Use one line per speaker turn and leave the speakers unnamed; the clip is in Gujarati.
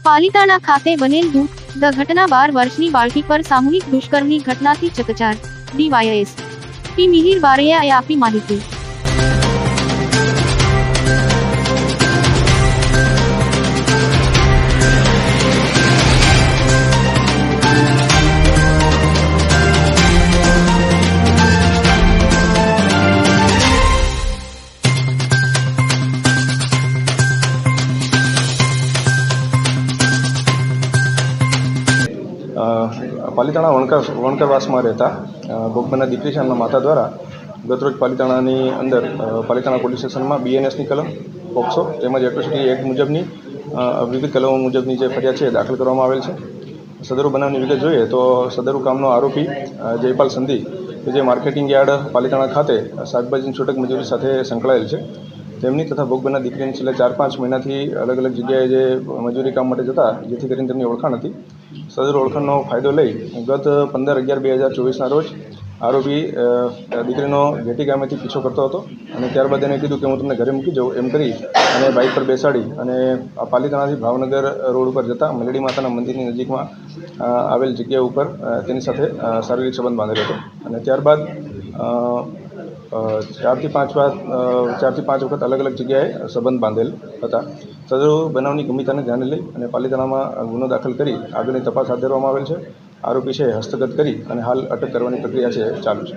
પાલિતાણા ખાતે બનેલ દૂધ ઘટના 12 વર્ષની બાળકી પર સામૂહિક દુષ્કર્મની ઘટનાથી ચકચાર. ડીવાયએસપી મિહિર બારૈયાએ આપી માહિતી.
પાલિતાણા વણકરવાસમાં રહેતા ભોગબનના દીકરી છે એમના માતા દ્વારા ગતરોજ પાલિતાણાની અંદર પાલિતાણા પોલીસ સ્ટેશનમાં બીએનએસની કલમ, પોક્સો તેમજ એટ્રોસિટી એક્ટ મુજબની વિવિધ કલમો મુજબની જે ફરિયાદ છે દાખલ કરવામાં આવેલ છે. સદરુ બનાવની વિગત જોઈએ તો સદરુ કામનો આરોપી જયપાલ સંધી કે જે માર્કેટિંગ યાર્ડ પાલિતાણા ખાતે શાકભાજીની છૂટક મજૂરી સાથે સંકળાયેલ છે, તેમની તથા ભોગબનના દીકરીની છેલ્લા 4-5 મહિનાથી અલગ અલગ જગ્યાએ જે મજૂરી કામ માટે જતા, જેથી કરીને તેમની ઓળખાણ હતી. સદર ઓળખાણનો ફાયદો લઈ ગત 15/11/2024ના રોજ આરોપી દીકરીનો ઘેટી ગામેથી પીછો કરતો હતો અને ત્યારબાદ એને કીધું કે હું તમને ઘરે મૂકી જાઉં એમ કરી અને બાઇક પર બેસાડી અને પાલિતાણાથી ભાવનગર રોડ ઉપર જતા મેલડી માતાના મંદિરની નજીકમાં આવેલ જગ્યા ઉપર તેની સાથે શારીરિક સંબંધ બાંધેલો હતો અને ત્યારબાદ 4 થી 5 વખત અલગ અલગ જગ્યાએ સંબંધ બાંધેલ હતા. સદરુ બનાવની ગંભીરતાને ધ્યાને લઈ અને પાલિતાણામાં ગુનો દાખલ કરી આગળની તપાસ હાથ ધરવામાં આવેલ છે. આરોપી છે હસ્તગત કરી અને હાલ અટક કરવાની પ્રક્રિયા છે ચાલુ છે.